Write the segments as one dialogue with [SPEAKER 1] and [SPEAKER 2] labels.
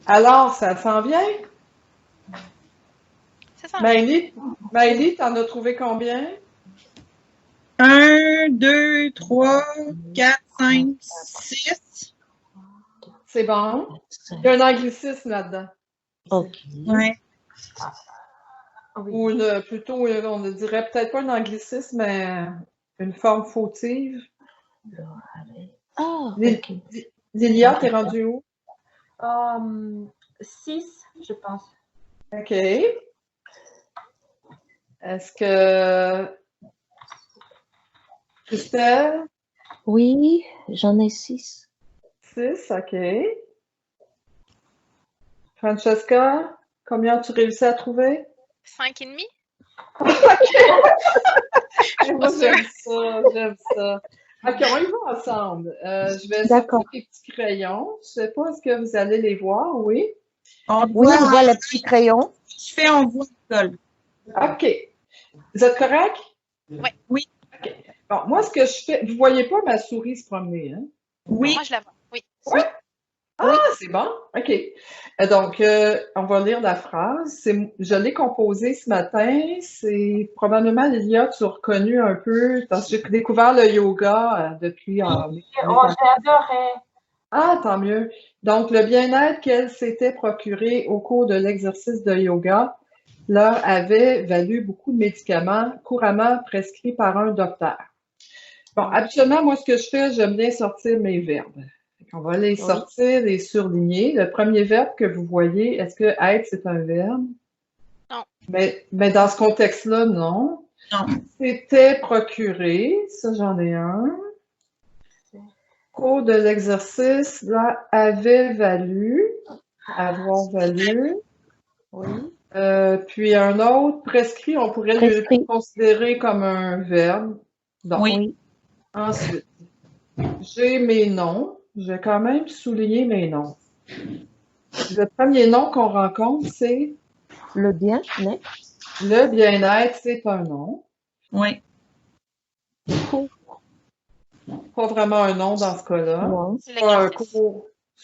[SPEAKER 1] Alors, ça s'en vient?
[SPEAKER 2] Ça s'en vient.
[SPEAKER 1] Maëlie, t'en as trouvé combien?
[SPEAKER 3] 1, 2, 3, 4, 5, 6.
[SPEAKER 1] C'est bon. Il y a un anglicisme là-dedans.
[SPEAKER 4] OK.
[SPEAKER 3] Ouais.
[SPEAKER 1] Ou plutôt, on ne dirait peut-être pas un anglicisme, mais une forme fautive.
[SPEAKER 4] Ah,
[SPEAKER 1] Lil-
[SPEAKER 4] OK.
[SPEAKER 1] Lilia, t'es rendue où?
[SPEAKER 5] 6, je pense.
[SPEAKER 1] OK. Est-ce que Christelle?
[SPEAKER 4] Oui, j'en ai 6.
[SPEAKER 1] 6, OK. Francesca, combien tu réussis à trouver?
[SPEAKER 2] 5,5?
[SPEAKER 1] Moi, j'aime ça. OK, on y va ensemble. Je vais sortir
[SPEAKER 4] D'accord.
[SPEAKER 1] mes petits crayons. Je sais pas, est-ce que vous allez les voir? Oui?
[SPEAKER 3] On
[SPEAKER 4] Oui,
[SPEAKER 3] voit,
[SPEAKER 4] on voit le petit crayon.
[SPEAKER 3] on voit l'école.
[SPEAKER 1] OK. Vous êtes correct?
[SPEAKER 2] Oui.
[SPEAKER 3] Oui.
[SPEAKER 1] OK. Bon, moi, ce que je fais, vous voyez pas ma souris se promener, hein?
[SPEAKER 3] Oui.
[SPEAKER 2] Moi, je la vois. Oui.
[SPEAKER 1] Oui. Ah, c'est bon. OK. Donc, on va lire la phrase. Je l'ai composée ce matin. C'est probablement, Lilia, tu as reconnu un peu, parce que j'ai découvert le yoga depuis
[SPEAKER 5] J'adorais.
[SPEAKER 1] Ah, tant mieux. Donc, le bien-être qu'elle s'était procuré au cours de l'exercice de yoga leur avait valu beaucoup de médicaments couramment prescrits par un docteur. Bon, habituellement, moi, ce que je fais, j'aime bien sortir mes verbes. On va les sortir, les surligner. Le premier verbe que vous voyez, est-ce que être, c'est un verbe?
[SPEAKER 2] Non.
[SPEAKER 1] Mais dans ce contexte-là, non.
[SPEAKER 3] Non.
[SPEAKER 1] C'était procuré, ça j'en ai un. Cours de l'exercice, là, avait valu, avoir valu.
[SPEAKER 4] Oui.
[SPEAKER 1] Puis un autre, prescrit, on pourrait le considérer comme un verbe. Donc,
[SPEAKER 3] Oui.
[SPEAKER 1] ensuite, j'ai mes noms. Je vais quand même souligner mes noms. Le premier nom qu'on rencontre, c'est
[SPEAKER 4] Le bien-être.
[SPEAKER 1] le bien-être, c'est un nom.
[SPEAKER 3] Oui.
[SPEAKER 1] Pas vraiment un nom dans ce cas-là.
[SPEAKER 4] Non.
[SPEAKER 1] C'est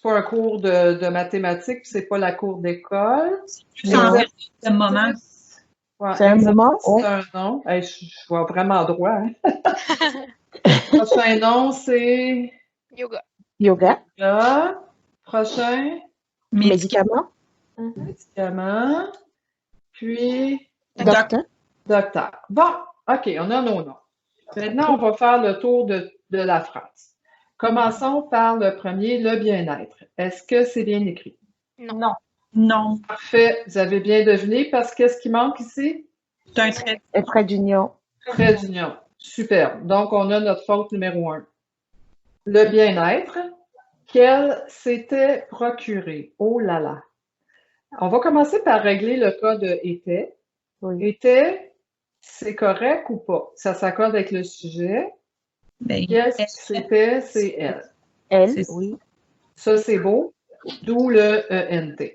[SPEAKER 1] pas un cours de mathématiques, puis c'est pas la cour d'école.
[SPEAKER 3] C'est un moment.
[SPEAKER 1] Ouais,
[SPEAKER 4] C'est un moment.
[SPEAKER 1] c'est un nom. Hey, je vois vraiment droit. Hein? Prochain nom, c'est
[SPEAKER 2] Yoga.
[SPEAKER 4] Yoga.
[SPEAKER 1] Prochain,
[SPEAKER 4] Médicament.
[SPEAKER 1] médicament. Puis,
[SPEAKER 4] Docteur.
[SPEAKER 1] Bon, OK, on a nos noms. Maintenant, on va faire le tour de la phrase. Commençons par le premier, le bien-être. Est-ce que c'est bien écrit?
[SPEAKER 5] Non.
[SPEAKER 3] Non.
[SPEAKER 1] Parfait, vous avez bien deviné parce qu'est-ce qui manque ici?
[SPEAKER 3] C'est un trait.
[SPEAKER 4] Un trait d'union.
[SPEAKER 1] Trait d'union. Super. Donc, on a notre faute numéro 1. Le bien-être, qu'elle s'était procuré. Oh là là. On va commencer par régler le cas de était.
[SPEAKER 4] Oui.
[SPEAKER 1] Était, c'est correct ou pas? Ça s'accorde avec le sujet. Qu'est-ce que c'était? C'est elle.
[SPEAKER 4] Elle, oui.
[SPEAKER 1] Ça, c'est beau. D'où le ENT.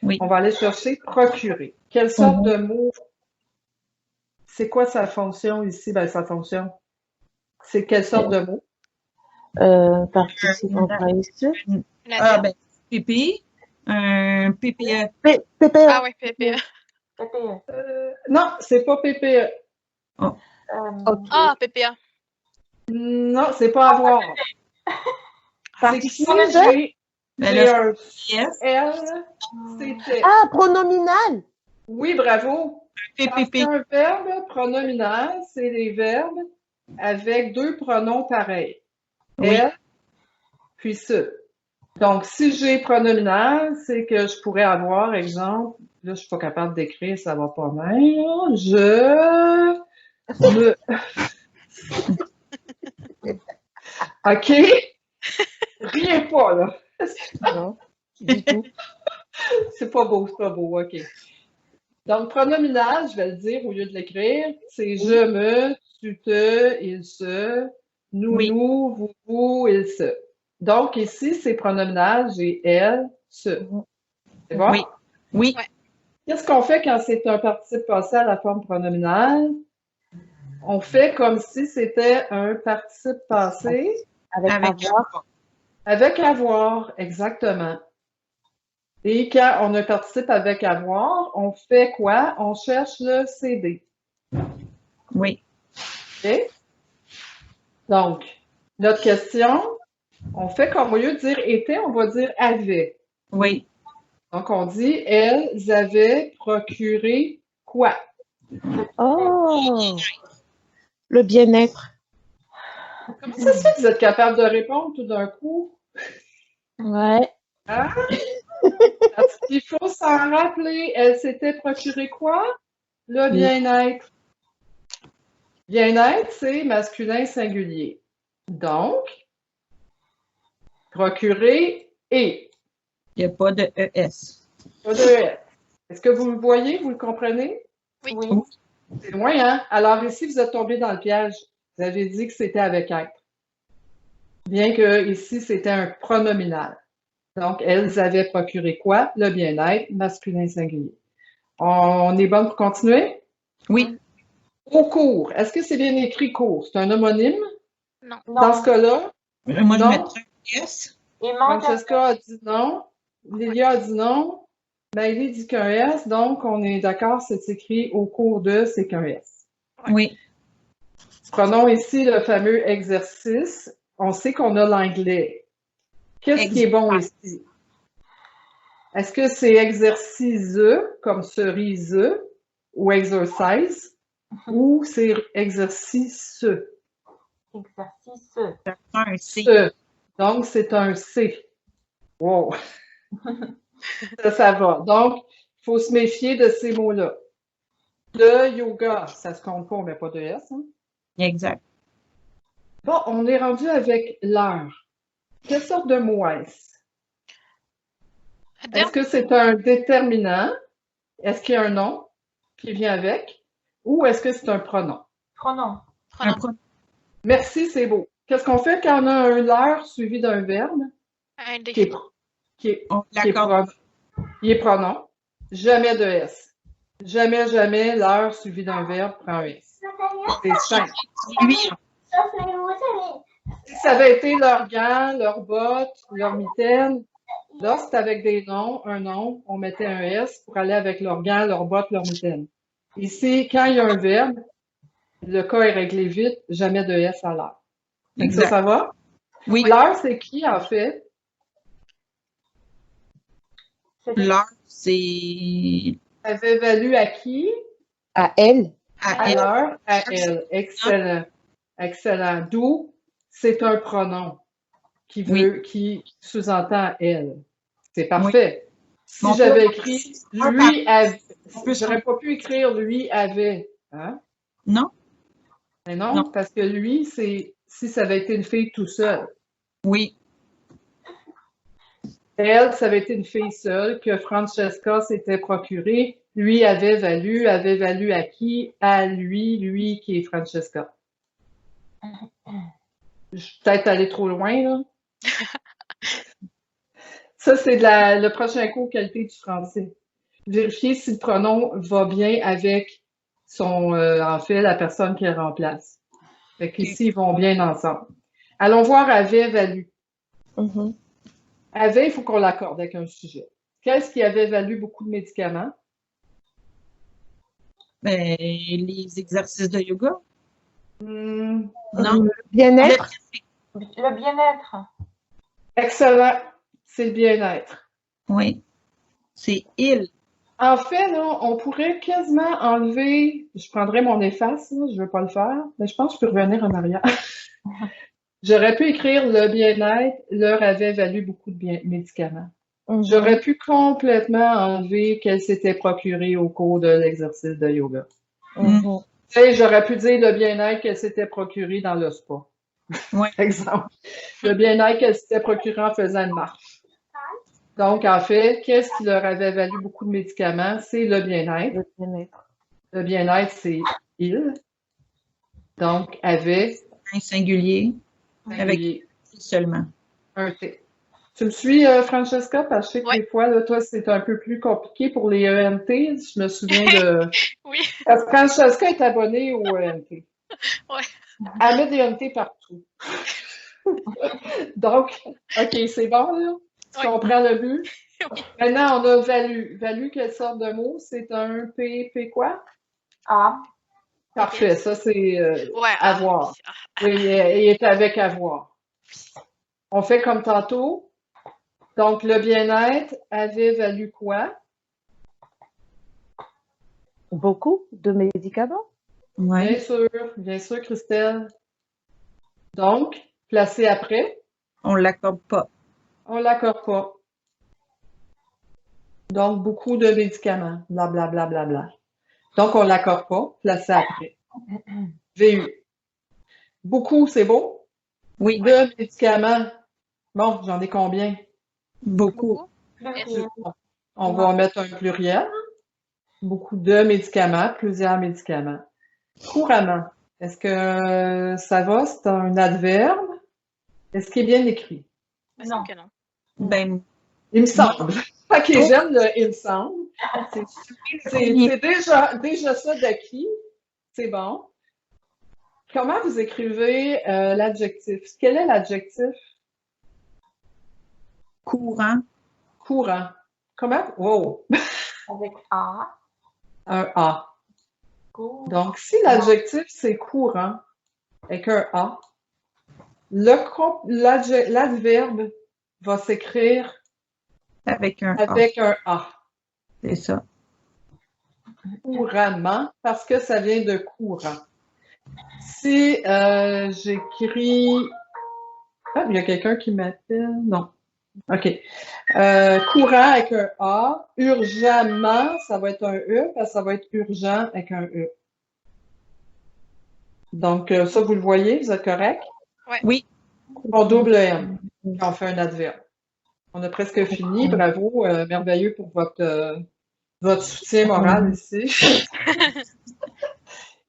[SPEAKER 3] Oui.
[SPEAKER 1] On va aller chercher procurer. Quelle sorte de mot? C'est quoi sa fonction ici? Ben, sa fonction. C'est quelle sorte de mot?
[SPEAKER 4] Participe employé.
[SPEAKER 3] Ah, ben, PP. PPE.
[SPEAKER 4] PPE.
[SPEAKER 2] Ah oui, PPE.
[SPEAKER 1] Non, c'est pas PPE.
[SPEAKER 3] Oh.
[SPEAKER 2] Ah, PPA.
[SPEAKER 1] Non, c'est pas avoir. C'est que si j'ai un L, c'était.
[SPEAKER 4] Ah, pronominal.
[SPEAKER 1] Oui, bravo. Parce
[SPEAKER 3] PPP.
[SPEAKER 1] qu'un verbe pronominal, c'est les verbes avec deux pronoms pareils.
[SPEAKER 3] Oui.
[SPEAKER 1] Elle, puis ce. Donc, si j'ai pronominal, c'est que je pourrais avoir, exemple, là, je suis pas capable d'écrire, ça va pas mal. Je me... OK? Riez pas, là.
[SPEAKER 4] Non, du tout.
[SPEAKER 1] C'est pas beau, OK. Donc, pronominal, je vais le dire au lieu de l'écrire, c'est je me, tu te, il se, nous, nous, vous, il se. Donc, ici, c'est pronominal, j'ai elle, ce. C'est bon?
[SPEAKER 3] Oui. Oui.
[SPEAKER 2] Ouais.
[SPEAKER 1] Qu'est-ce qu'on fait quand c'est un participe passé à la forme pronominale? On fait comme si c'était un participe passé
[SPEAKER 4] Avec avoir.
[SPEAKER 1] avec avoir, exactement. Et quand on ne participe avec avoir, on fait quoi? On cherche le CD.
[SPEAKER 3] Oui.
[SPEAKER 1] OK? Donc, notre question, on fait comme au lieu de dire était, on va dire avait.
[SPEAKER 3] Oui.
[SPEAKER 1] Donc, on dit elles avaient procuré quoi?
[SPEAKER 4] Oh! Le bien-être.
[SPEAKER 1] Comment ça se fait que vous êtes capable de répondre tout d'un coup?
[SPEAKER 4] Ouais.
[SPEAKER 1] Hein? Parce qu'il faut s'en rappeler, elles s'étaient procuré quoi? Le bien-être. Bien-être, c'est masculin singulier. Donc, procurer et.
[SPEAKER 3] Il n'y a pas de ES.
[SPEAKER 1] Pas de S. Est-ce que vous le voyez? Vous le comprenez?
[SPEAKER 2] Oui.
[SPEAKER 5] Oui.
[SPEAKER 1] C'est loin, hein? Alors ici, vous êtes tombé dans le piège. Vous avez dit que c'était avec être. Bien que ici, c'était un pronominal. Donc, elles avaient procuré quoi? Le bien-être, masculin singulier. On est bon pour continuer?
[SPEAKER 3] Oui.
[SPEAKER 1] Au cours. Est-ce que c'est bien écrit cours? C'est un homonyme?
[SPEAKER 2] Non.
[SPEAKER 1] Dans ce cas-là,
[SPEAKER 3] Moi, je
[SPEAKER 1] non.
[SPEAKER 3] mettrais un S.
[SPEAKER 5] Et manque
[SPEAKER 1] Francesca a dit non. Lilia a dit non. Maëlie dit qu'un S. Donc, on est d'accord, c'est écrit au cours de, c'est qu'un S.
[SPEAKER 3] Oui.
[SPEAKER 1] Prenons ici le fameux exercice. On sait qu'on a l'anglais. Qu'est-ce qui est bon ici? Est-ce que c'est exercice comme cerise ou exercise ou c'est exercice?
[SPEAKER 5] exercice.
[SPEAKER 3] Ça prend un C.
[SPEAKER 1] Donc, c'est un C. Wow! Ça va. Donc, il faut se méfier de ces mots-là. Le yoga, ça se compte pas, on met pas de S. Hein?
[SPEAKER 3] Exact.
[SPEAKER 1] Bon, on est rendu avec l'heure. Quelle sorte de mot est-ce? Est-ce que c'est un déterminant? Est-ce qu'il y a un nom qui vient avec? Ou est-ce que c'est un pronom?
[SPEAKER 5] Pronom.
[SPEAKER 3] Un
[SPEAKER 2] Pronom.
[SPEAKER 3] pronom.
[SPEAKER 1] Merci, c'est beau. Qu'est-ce qu'on fait quand on a un l'heure suivi d'un verbe qui est,
[SPEAKER 3] On
[SPEAKER 1] qui est
[SPEAKER 3] l'accorde.
[SPEAKER 1] il est pronom? Jamais de S. Jamais, jamais l'heure suivie d'un verbe prend un S. C'est simple.
[SPEAKER 3] Lui,
[SPEAKER 1] Si ça avait été leur gant, leur botte, leur mitaine, là, c'est avec des noms, un nom, on mettait un S pour aller avec leur gant, leur botte, leur mitaine. Ici, quand il y a un verbe, le cas est réglé vite, jamais de S à l'heure.
[SPEAKER 3] exact.
[SPEAKER 1] Ça va?
[SPEAKER 3] Oui.
[SPEAKER 1] L'heure, c'est qui, en fait?
[SPEAKER 3] L'heure, c'est
[SPEAKER 1] Avait valu à qui?
[SPEAKER 4] À elle.
[SPEAKER 3] à
[SPEAKER 1] À
[SPEAKER 3] elle.
[SPEAKER 1] l'heure, à elle. Excellent. Excellent. D'où c'est un pronom qui veut, qui sous-entend elle. C'est parfait. Si
[SPEAKER 3] Bon,
[SPEAKER 1] j'avais écrit lui avait,
[SPEAKER 3] On peut se
[SPEAKER 1] j'aurais pas pu écrire lui avait. Hein?
[SPEAKER 3] Non?
[SPEAKER 1] Mais non,
[SPEAKER 3] Non.
[SPEAKER 1] parce que lui, c'est si ça avait été une fille tout seul.
[SPEAKER 3] Oui.
[SPEAKER 1] Elle, ça avait été une fille seule que Francesca s'était procurée. Lui avait valu à qui? À lui, lui qui est Francesca. Je suis peut-être allée trop loin, là. Ça, c'est le prochain cours qualité du français. Vérifier si le pronom va bien avec son, en fait, la personne qu'elle remplace. Fait qu'ici, ils vont bien ensemble. Allons voir avait valu.
[SPEAKER 4] Mhm.
[SPEAKER 1] Avait, il faut qu'on l'accorde avec un sujet. Qu'est-ce qui avait valu beaucoup de médicaments?
[SPEAKER 3] Ben, les exercices de yoga.
[SPEAKER 1] Hmm,
[SPEAKER 3] Non.
[SPEAKER 4] Bien-être.
[SPEAKER 5] Le bien-être.
[SPEAKER 1] excellent. C'est le bien-être.
[SPEAKER 3] Oui. C'est il.
[SPEAKER 1] En fait, là, on pourrait quasiment enlever, je prendrais mon efface, là, je ne veux pas le faire, mais je pense que je peux revenir en arrière. J'aurais pu écrire le bien-être leur avait valu beaucoup de médicaments.
[SPEAKER 4] Mhm.
[SPEAKER 1] J'aurais pu complètement enlever qu'elle s'était procurée au cours de l'exercice de yoga.
[SPEAKER 4] Mhm.
[SPEAKER 1] Tu sais, j'aurais pu dire le bien-être qu'elle s'était procuré dans le spa.
[SPEAKER 3] Oui.
[SPEAKER 1] Par exemple. Le bien-être qu'elle s'était procuré en faisant une marche. Donc, en fait, qu'est-ce qui leur avait valu beaucoup de médicaments? C'est le bien-être.
[SPEAKER 4] Le bien-être.
[SPEAKER 1] Le bien-être, c'est il. Donc, avait
[SPEAKER 3] Un singulier. Avec
[SPEAKER 1] singulier,
[SPEAKER 3] seulement.
[SPEAKER 1] un T. Tu me suis, Francesca? Parce que je sais que
[SPEAKER 2] Ouais.
[SPEAKER 1] des fois, là, toi, c'est un peu plus compliqué pour les ENT. Je me souviens de...
[SPEAKER 2] Oui.
[SPEAKER 1] Parce que Francesca est abonnée au ENT.
[SPEAKER 2] Ouais.
[SPEAKER 1] Elle met des ENT partout. Donc, OK, c'est bon, là? Tu
[SPEAKER 2] Oui.
[SPEAKER 1] comprends le but?
[SPEAKER 2] Oui.
[SPEAKER 1] Maintenant, on a valu. Valu, quelle sorte de mot? C'est un P quoi?
[SPEAKER 5] A.
[SPEAKER 1] Parfait, ça c'est
[SPEAKER 2] Ouais,
[SPEAKER 1] avoir.
[SPEAKER 2] oui.
[SPEAKER 1] Oui, il est avec avoir. On fait comme tantôt. Donc, le bien-être avait valu quoi?
[SPEAKER 4] Beaucoup de médicaments.
[SPEAKER 3] Oui.
[SPEAKER 1] Bien sûr, Christelle. Donc, placé après,
[SPEAKER 3] On ne l'accorde pas.
[SPEAKER 1] on l'accorde pas. Donc, beaucoup de médicaments, blablabla. Bla, bla, bla, bla. Donc, on l'accorde pas, placé après. VU. Beaucoup, c'est beau?
[SPEAKER 3] Oui,
[SPEAKER 1] De médicaments. Bon, j'en ai combien?
[SPEAKER 3] beaucoup.
[SPEAKER 5] Pluriel.
[SPEAKER 1] On va mettre un pluriel. Beaucoup de médicaments, plusieurs médicaments. Couramment. Est-ce que ça va? C'est un adverbe? Est-ce qu'il est bien écrit?
[SPEAKER 2] Il me semble que non.
[SPEAKER 3] Ben,
[SPEAKER 1] Il me semble. Ok, j'aime le il me semble. C'est déjà ça d'acquis. C'est bon. Comment vous écrivez l'adjectif? Quel est l'adjectif?
[SPEAKER 3] courant.
[SPEAKER 1] Courant. Comment? Wow!
[SPEAKER 5] Avec A.
[SPEAKER 1] Un A.
[SPEAKER 5] Courant.
[SPEAKER 1] Donc, si l'adjectif c'est courant avec un A, l'adverbe va s'écrire
[SPEAKER 3] Avec un A.
[SPEAKER 1] avec un A.
[SPEAKER 3] C'est ça.
[SPEAKER 1] Couramment, parce que ça vient de courant. Si j'écris... Ah, il y a quelqu'un qui m'appelle? Non. OK. Courant avec un A. Urgemment, ça va être un E, parce que ça va être urgent avec un E. Donc, ça, vous le voyez, vous êtes correct?
[SPEAKER 3] Oui.
[SPEAKER 1] On double M quand on fait un adverbe. On a presque fini. Bravo. Merveilleux pour votre soutien moral ici.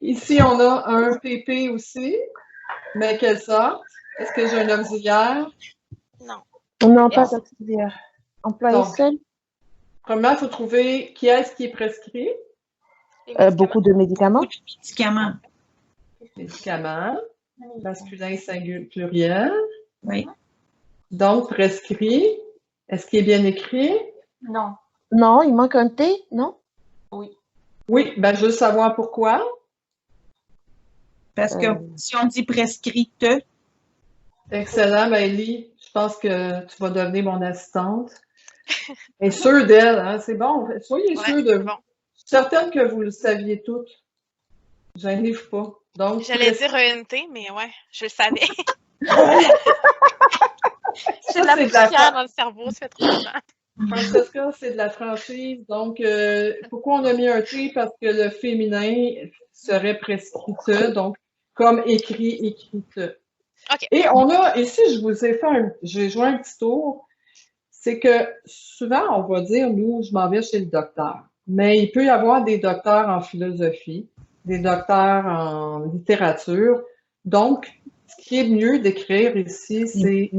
[SPEAKER 1] Ici, on a un PP aussi. Mais quelle sorte? Est-ce que j'ai un auxiliaire?
[SPEAKER 2] Non.
[SPEAKER 4] Non, pas d'auxiliaire. Employé
[SPEAKER 1] Donc,
[SPEAKER 4] seul.
[SPEAKER 1] Premièrement, il faut trouver qui est-ce qui est prescrit.
[SPEAKER 2] Les médicaments.
[SPEAKER 4] Beaucoup de médicaments.
[SPEAKER 3] Beaucoup de médicaments.
[SPEAKER 1] Médicaments. Masculin singulier pluriel.
[SPEAKER 3] Oui.
[SPEAKER 1] Donc, prescrit. Est-ce qu'il est bien écrit?
[SPEAKER 5] Non.
[SPEAKER 4] Non, il manque un T, non?
[SPEAKER 5] Oui.
[SPEAKER 1] Oui, ben je veux savoir pourquoi.
[SPEAKER 3] Parce que si on dit prescrite,
[SPEAKER 1] Excellent, Maëlie. Je pense que tu vas devenir mon assistante. Et sûre d'elle, hein? C'est bon. Soyez
[SPEAKER 2] Ouais,
[SPEAKER 1] sûrs de vous.
[SPEAKER 2] bon.
[SPEAKER 1] Je suis certaine que vous le saviez toutes. J'arrive pas. Donc,
[SPEAKER 2] J'allais dire ENT, mais ouais, je le savais. J'ai de
[SPEAKER 1] Ça,
[SPEAKER 2] la
[SPEAKER 1] c'est de la
[SPEAKER 2] poussière dans le cerveau, ça fait trop longtemps.
[SPEAKER 1] Francesca, c'est de la franchise. Donc, pourquoi on a mis un T? Parce que le féminin serait prescrite, donc comme écrit, écrite.
[SPEAKER 2] OK.
[SPEAKER 1] Et on a, ici, je vous ai fait j'ai joué un petit tour. C'est que souvent, on va dire, nous, je m'en vais chez le docteur. Mais il peut y avoir des docteurs en philosophie, des docteurs en littérature. Donc, ce qui est mieux d'écrire ici, c'est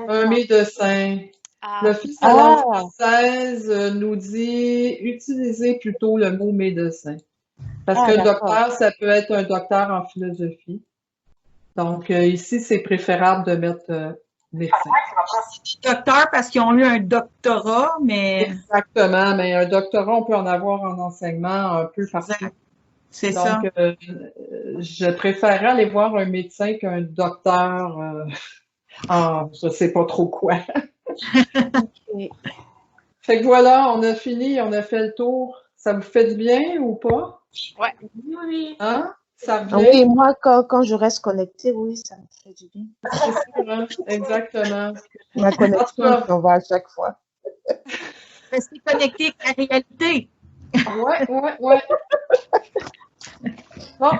[SPEAKER 1] un médecin.
[SPEAKER 2] Ah,
[SPEAKER 1] L'Office de la langue française nous dit utiliser plutôt le mot médecin. Parce qu'un docteur, ça peut être un docteur en philosophie. Donc, ici, c'est préférable de mettre médecin.
[SPEAKER 3] docteur parce qu'ils ont eu un doctorat, mais
[SPEAKER 1] Exactement, mais un doctorat, on peut en avoir en enseignement un peu partout.
[SPEAKER 3] c'est ça.
[SPEAKER 1] Donc, je préférerais aller voir un médecin qu'un docteur en je sais pas trop quoi. Fait que voilà, on a fini, on a fait le tour. Ça vous fait du bien ou pas?
[SPEAKER 2] ouais.
[SPEAKER 5] Oui.
[SPEAKER 1] Hein? Ça
[SPEAKER 4] Ah
[SPEAKER 1] revient?
[SPEAKER 4] oui, moi, quand je reste connectée, oui, ça me fait du bien.
[SPEAKER 1] C'est sûr, hein? Exactement.
[SPEAKER 4] Ma connexion,
[SPEAKER 1] En tout cas,
[SPEAKER 4] on va à chaque fois.
[SPEAKER 3] Rester connecté avec la réalité.
[SPEAKER 1] ouais. Bon,